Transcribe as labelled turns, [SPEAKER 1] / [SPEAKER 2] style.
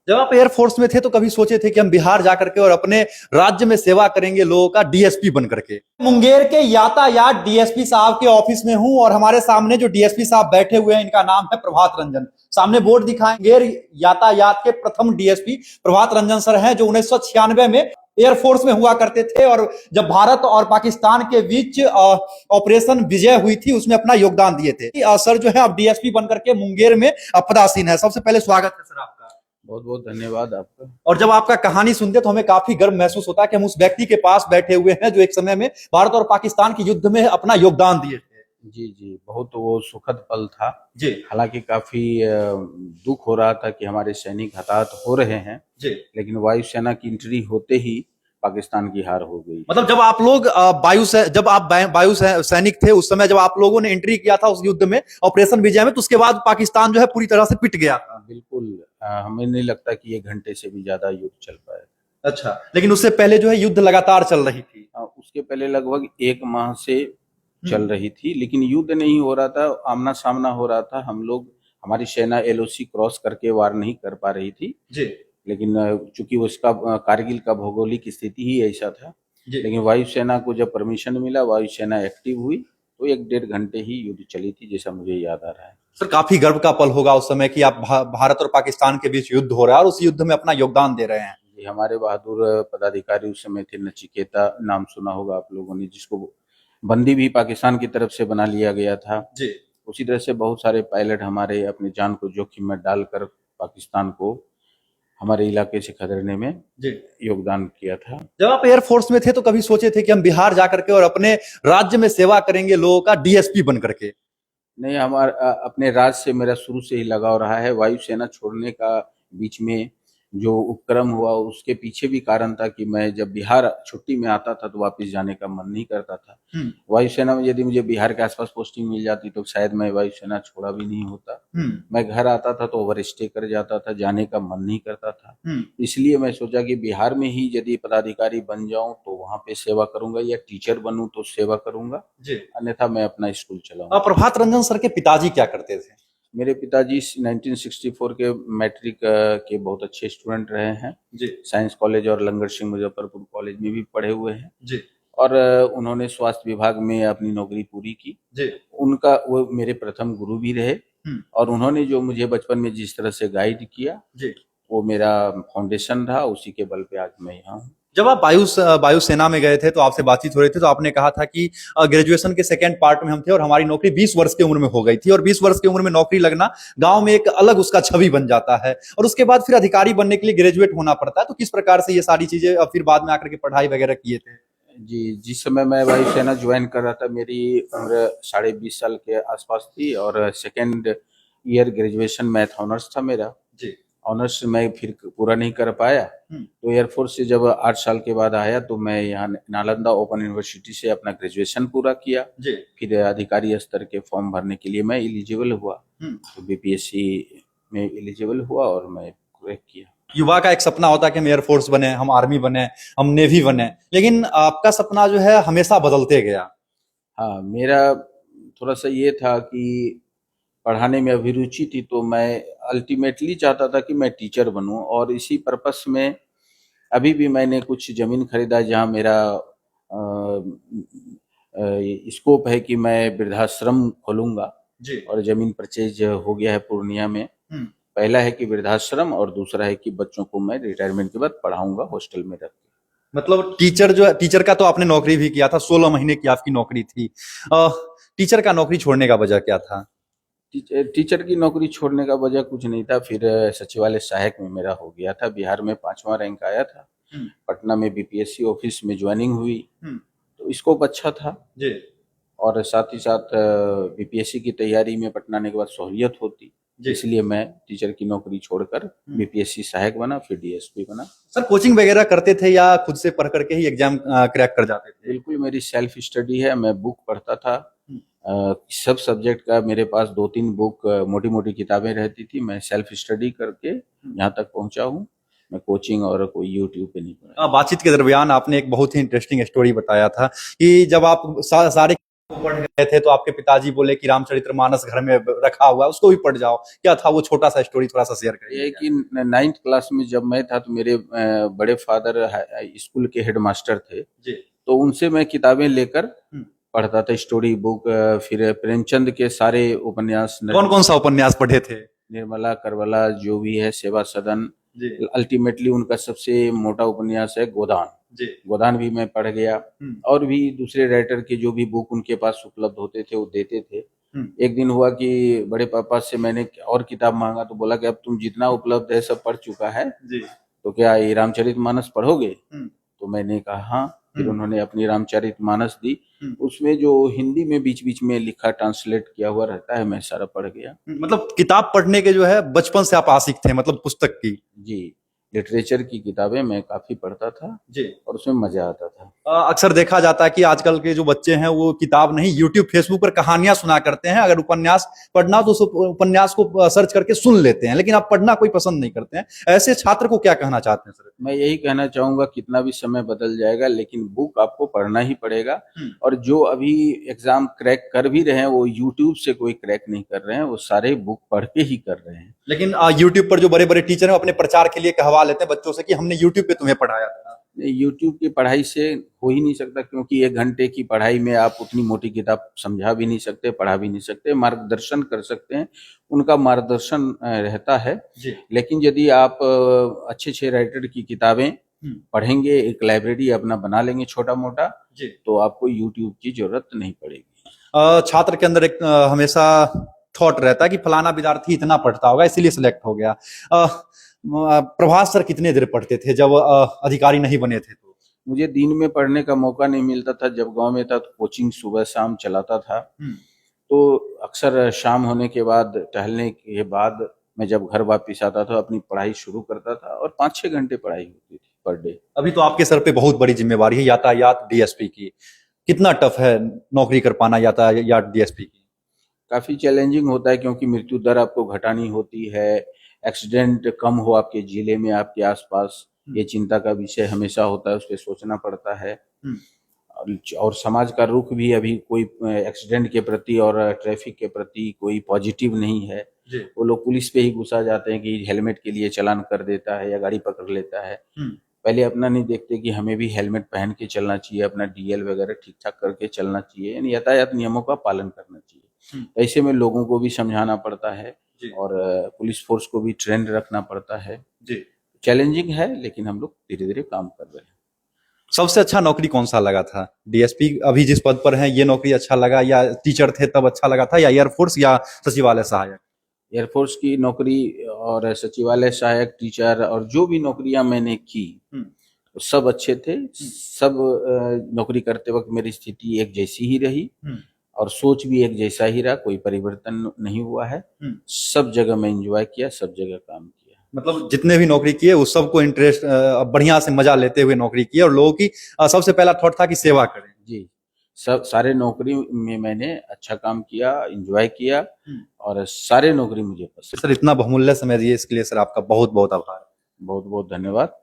[SPEAKER 1] जब आप एयरफोर्स में थे तो कभी सोचे थे कि हम बिहार जाकर के और अपने राज्य में सेवा करेंगे लोगों का डीएसपी बन करके? मुंगेर के यातायात डीएसपी साहब के ऑफिस में हूं और हमारे सामने जो डीएसपी साहब बैठे हुए हैं इनका नाम है प्रभात रंजन। सामने बोर्ड दिखाएंगे, यातायात के प्रथम डीएसपी प्रभात रंजन सर हैं, जो 1996 में एयरफोर्स में हुआ करते थे और जब भारत और पाकिस्तान के बीच ऑपरेशन विजय हुई थी उसमें अपना योगदान दिए थे। सर जो है अब डीएसपी बनकर के मुंगेर में पदासीन है। सबसे पहले स्वागत है सर आपका।
[SPEAKER 2] बहुत बहुत धन्यवाद आपका।
[SPEAKER 1] और जब आपका कहानी सुनते तो हमें काफी गर्व महसूस होता है कि हम उस व्यक्ति के पास बैठे हुए हैं जो एक समय में भारत और पाकिस्तान के युद्ध में अपना योगदान दिए थे।
[SPEAKER 2] जी जी, बहुत वो सुखद पल था
[SPEAKER 1] जी।
[SPEAKER 2] हालांकि काफी दुख हो रहा था कि हमारे सैनिक हताहत हो रहे हैं
[SPEAKER 1] जी।
[SPEAKER 2] लेकिन वायुसेना की एंट्री होते ही पाकिस्तान की हार हो गई।
[SPEAKER 1] मतलब जब आप लोग जब आप वायु सैनिक थे उस समय, जब आप लोगों ने एंट्री किया था उस युद्ध में ऑपरेशन विजय में, तो उसके बाद पाकिस्तान जो है पूरी तरह से पिट गया था।
[SPEAKER 2] बिल्कुल, हमें नहीं लगता कि 1 घंटे से भी ज्यादा युद्ध चल पाए।
[SPEAKER 1] अच्छा, लेकिन उससे पहले जो है युद्ध लगातार चल रही थी।
[SPEAKER 2] उसके पहले लगभग 1 माह से चल रही थी लेकिन युद्ध नहीं हो रहा था, आमना सामना हो रहा था। हम लोग, हमारी सेना एलओसी क्रॉस करके वार नहीं कर पा रही थी
[SPEAKER 1] जी।
[SPEAKER 2] लेकिन चूंकि उसका कारगिल का भौगोलिक स्थिति ही ऐसा था। लेकिन वायुसेना को जब परमिशन मिला, वायुसेना एक्टिव हुई तो 1-1.5 घंटे ही युद्ध चली थी, जैसा मुझे याद आ रहा है।
[SPEAKER 1] सर काफी गर्व का पल होगा उस समय कि आप भारत और पाकिस्तान के बीच युद्ध हो रहा है और उस युद्ध में अपना योगदान दे रहे हैं।
[SPEAKER 2] जी, हमारे बहादुर पदाधिकारी उस समय थे, नचिकेता नाम सुना होगा आप लोगों ने, जिसको बंदी भी पाकिस्तान की तरफ से बना लिया गया था। जी। उसी तरह से बहुत सारे पायलट हमारे अपनी जान को जोखिम में डालकर पाकिस्तान को हमारे इलाके से खदेड़ने में योगदान किया था।
[SPEAKER 1] जब आप एयरफोर्स में थे तो कभी सोचे थे कि हम बिहार जाकर के और अपने राज्य में सेवा करेंगे लोगों का डीएसपी बन करके?
[SPEAKER 2] नहीं, हमारा अपने राज्य से मेरा शुरू से ही लगाव रहा है। वायुसेना छोड़ने का बीच में जो उपक्रम हुआ उसके पीछे भी कारण था कि मैं जब बिहार छुट्टी में आता था तो वापस जाने का मन नहीं करता था। वायुसेना में यदि मुझे बिहार के आसपास पोस्टिंग मिल जाती तो शायद मैं वायुसेना छोड़ा भी नहीं होता। मैं घर आता था तो ओवर स्टे कर जाता था, जाने का मन नहीं करता था। इसलिए मैं सोचा कि बिहार में ही यदि पदाधिकारी बन जाऊं तो वहां पे सेवा करूंगा, या टीचर बनूं तो सेवा करूंगा, अन्यथा मैं अपना स्कूल चलाऊंगा।
[SPEAKER 1] प्रभात रंजन सर के पिताजी क्या करते थे?
[SPEAKER 2] मेरे पिताजी 1964 के मैट्रिक के बहुत अच्छे स्टूडेंट रहे हैं जी। साइंस कॉलेज और लंगर सिंह मुजफ्फरपुर कॉलेज में भी पढ़े हुए हैं जी। और उन्होंने स्वास्थ्य विभाग में अपनी नौकरी पूरी की जी। उनका वो मेरे प्रथम गुरु भी रहे और उन्होंने जो मुझे बचपन में जिस तरह से गाइड किया जी, वो मेरा फाउंडेशन रहा। उसी के बल पे आज मैं यहाँ हूँ।
[SPEAKER 1] जब आप वायुसेना में गए थे तो आपसे बातचीत हो रही थी तो आपने कहा था कि ग्रेजुएशन के सेकेंड पार्ट में हम थे और हमारी नौकरी 20 वर्ष की उम्र में हो गई थी, और 20 वर्ष की उम्र में नौकरी लगना गांव में एक अलग उसका छवि बन जाता है, और उसके बाद फिर अधिकारी बनने के लिए ग्रेजुएट होना पड़ता है। तो किस प्रकार से ये सारी चीजें फिर बाद में आकर के पढ़ाई वगैरह किए थे?
[SPEAKER 2] जी, जिस समय मैं वायुसेना ज्वाइन कर रहा था मेरी उम्र 20.5 साल के आसपास थी और second year graduation math honours था मेरा जी। ऑनर्स मैं फिर पूरा नहीं कर पाया तो एयरफोर्स से जब 8 साल के बाद आया तो मैं यहाँ नालंदा ओपन यूनिवर्सिटी से अपना ग्रेजुएशन पूरा किया जी। फिर अधिकारी स्तर के फॉर्म भरने के लिए मैं एलिजिबल हुआ तो बीपीएससी में एलिजिबल हुआ और मैं क्रैक किया।
[SPEAKER 1] युवा का एक सपना होता है कि हम एयरफोर्स बने, हम आर्मी बने, हम नेवी बने, लेकिन आपका सपना जो है हमेशा बदलते गया।
[SPEAKER 2] हाँ, मेरा थोड़ा सा ये था कि पढ़ाने में अभिरुचि थी तो मैं अल्टीमेटली चाहता था कि मैं टीचर बनूं और इसी पर्पस में अभी भी मैंने कुछ जमीन खरीदा जहां मेरा स्कोप है कि मैं वृद्धाश्रम खोलूंगा जी। और जमीन परचेज हो गया है पूर्णिया में। पहला है कि वृद्धाश्रम और दूसरा है कि बच्चों को मैं रिटायरमेंट के बाद पढ़ाऊंगा हॉस्टल में रख के।
[SPEAKER 1] मतलब टीचर का तो आपने नौकरी भी किया था, 16 महीने की आपकी नौकरी थी। टीचर का नौकरी छोड़ने का वजह क्या था?
[SPEAKER 2] टीचर की नौकरी छोड़ने का वजह कुछ नहीं था, फिर सचिवालय सहायक में मेरा हो गया था। बिहार में 5वां रैंक आया था। पटना में बीपीएससी ऑफिस में ज्वाइनिंग हुई तो स्कोप अच्छा था जी। और साथ ही साथ बीपीएससी की तैयारी में पटना आने के बाद सहूलियत होती, इसलिए मैं टीचर की नौकरी छोड़कर बीपीएससी सहायक बना, फिर डीएसपी बना।
[SPEAKER 1] सर कोचिंग वगैरह करते थे या खुद से पढ़ करके ही एग्जाम क्रैक कर जाते थे?
[SPEAKER 2] बिल्कुल, मेरी सेल्फ स्टडी है। मैं बुक पढ़ता था, सब सब्जेक्ट का मेरे पास 2-3 बुक, मोटी मोटी किताबें रहती थी। मैं सेल्फ स्टडी करके यहाँ तक पहुंचा हूँ। मैं कोचिंग और कोई यूट्यूब पे नहीं पढ़ा।
[SPEAKER 1] बातचीत के दरमियान आपने एक बहुत ही इंटरेस्टिंग स्टोरी बताया था कि जब आप सारे वो पढ़ गए थे तो आपके पिताजी बोले कि रामचरितमानस घर में रखा हुआ है, उसको भी पढ़ जाओ। क्या था वो छोटा सा स्टोरी, थोड़ा सा शेयर
[SPEAKER 2] ये है
[SPEAKER 1] करिए।
[SPEAKER 2] कि 9th क्लास में जब मैं था तो मेरे बड़े फादर स्कूल के हेडमास्टर थे,
[SPEAKER 1] जी।
[SPEAKER 2] तो उनसे मैं किताबें लेकर
[SPEAKER 1] हम्म।
[SPEAKER 2] पढ़ता था, स्टोरी बुक, फिर प्रेमचंद के सारे उपन्यास,
[SPEAKER 1] कौन कौन सा उपन्यास पढ़े थे?
[SPEAKER 2] निर्मला करबला, जो भी है, सेवा सदन।
[SPEAKER 1] जी।
[SPEAKER 2] अल्टीमेटली उनका सबसे मोटा उपन्यास है गोदान।
[SPEAKER 1] जी।
[SPEAKER 2] गोदान भी मैं पढ़ गया। और भी दूसरे राइटर के जो भी बुक उनके पास उपलब्ध होते थे वो देते थे। एक दिन हुआ कि बड़े पापा से मैंने और किताब मांगा तो बोला कि अब तुम जितना उपलब्ध है सब पढ़ चुका है,
[SPEAKER 1] जी।
[SPEAKER 2] तो क्या ये रामचरितमानस पढ़ोगे? तो मैंने कहा हाँ। फिर उन्होंने अपनी रामचरितमानस दी। उसमें जो हिंदी में बीच बीच में लिखा, ट्रांसलेट किया हुआ रहता है, मैं सारा पढ़ गया।
[SPEAKER 1] मतलब किताब पढ़ने के जो है बचपन से आप आशिक थे, मतलब पुस्तक की।
[SPEAKER 2] जी, लिटरेचर की किताबें मैं काफी पढ़ता था
[SPEAKER 1] जी।
[SPEAKER 2] और उसमें मजा आता था।
[SPEAKER 1] अक्सर देखा जाता है कि आजकल के जो बच्चे हैं वो किताब नहीं, यूट्यूब फेसबुक पर कहानियां सुना करते हैं। अगर उपन्यास पढ़ना तो उस उपन्यास को सर्च करके सुन लेते हैं, लेकिन आप पढ़ना कोई पसंद नहीं करते हैं। ऐसे छात्र को क्या कहना चाहते हैं सर?
[SPEAKER 2] मैं यही कहना चाहूंगा, कितना भी समय बदल जाएगा लेकिन बुक आपको पढ़ना ही पड़ेगा। और जो अभी एग्जाम क्रैक कर भी रहे हैं वो यूट्यूब से कोई क्रैक नहीं कर रहे हैं, वो सारे बुक पढ़ के ही कर रहे हैं।
[SPEAKER 1] लेकिन यूट्यूब पर जो बड़े बड़े टीचर हैं अपने प्रचार के लिए कहवा लेते हैं बच्चों से कि हमने यूट्यूब पे तुम्हें पढ़ाया था।
[SPEAKER 2] यूट्यूब की पढ़ाई से हो ही नहीं सकता, क्योंकि 1 घंटे की पढ़ाई में आप उतनी मोटी किताब समझा भी नहीं सकते, पढ़ा भी नहीं सकते। मार्गदर्शन कर सकते हैं, उनका मार्गदर्शन रहता है।
[SPEAKER 1] जी।
[SPEAKER 2] लेकिन यदि आप अच्छे अच्छे राइटर की किताबें पढ़ेंगे, एक लाइब्रेरी अपना बना लेंगे छोटा मोटा, तो आपको यूट्यूब की जरूरत नहीं पड़ेगी।
[SPEAKER 1] छात्र के अंदर एक हमेशा थॉट रहता है कि फलाना विद्यार्थी इतना पढ़ता होगा इसीलिए सिलेक्ट हो गया। प्रभास सर कितने देर पढ़ते थे जब अधिकारी नहीं बने थे? तो
[SPEAKER 2] मुझे दिन में पढ़ने का मौका नहीं मिलता था। जब गांव में था तो कोचिंग सुबह शाम चलाता था, तो अक्सर शाम होने के बाद, टहलने के बाद मैं जब घर वापस आता था अपनी पढ़ाई शुरू करता था, और 5-6 घंटे पढ़ाई होती थी पर डे।
[SPEAKER 1] अभी तो आपके सर पे बहुत बड़ी जिम्मेवारी है, यातायात डीएसपी की। कितना टफ है नौकरी कर पाना यातायात डीएसपी की?
[SPEAKER 2] काफी चैलेंजिंग होता है, क्योंकि मृत्यु दर आपको घटानी होती है, एक्सीडेंट कम हो आपके जिले में, आपके आसपास, ये चिंता का विषय हमेशा होता है, उस पर सोचना पड़ता है। और समाज का रुख भी अभी कोई एक्सीडेंट के प्रति और ट्रैफिक के प्रति कोई पॉजिटिव नहीं है। वो लोग पुलिस पे ही गुस्सा जाते हैं कि हेलमेट के लिए चालान कर देता है या गाड़ी पकड़ लेता है। पहले अपना नहीं देखते कि हमें भी हेलमेट पहन के चलना चाहिए, अपना डीएल वगैरह ठीक ठाक करके चलना चाहिए, यानी यातायात नियमों का पालन करना चाहिए। ऐसे में लोगों को भी समझाना पड़ता है और पुलिस फोर्स को भी ट्रेंड रखना पड़ता है। चैलेंजिंग है, लेकिन हम लोग धीरे धीरे काम कर रहे हैं।
[SPEAKER 1] सबसे अच्छा नौकरी कौन सा लगा था? डीएसपी अभी जिस पद पर हैं ये नौकरी अच्छा लगा, या टीचर थे तब अच्छा लगा था, या एयरफोर्स या सचिवालय सहायक?
[SPEAKER 2] एयरफोर्स की नौकरी और सचिवालय सहायक, टीचर, और जो भी नौकरियां मैंने की तो सब अच्छे थे। सब नौकरी करते वक्त मेरी स्थिति एक जैसी ही रही और सोच भी एक जैसा ही रहा, कोई परिवर्तन नहीं हुआ है। सब जगह मैं एंजॉय किया, सब जगह काम किया।
[SPEAKER 1] मतलब जितने भी नौकरी किए उस सबको इंटरेस्ट, बढ़िया से मजा लेते हुए नौकरी की, और लोगों की सबसे पहला थॉट था कि सेवा करें।
[SPEAKER 2] जी, सब सारे नौकरी में मैंने अच्छा काम किया, एंजॉय किया, और सारे नौकरी मुझे पसंद।
[SPEAKER 1] सर इतना बहुमूल्य समय दिए इसके लिए सर आपका बहुत बहुत आभार।
[SPEAKER 2] बहुत बहुत धन्यवाद।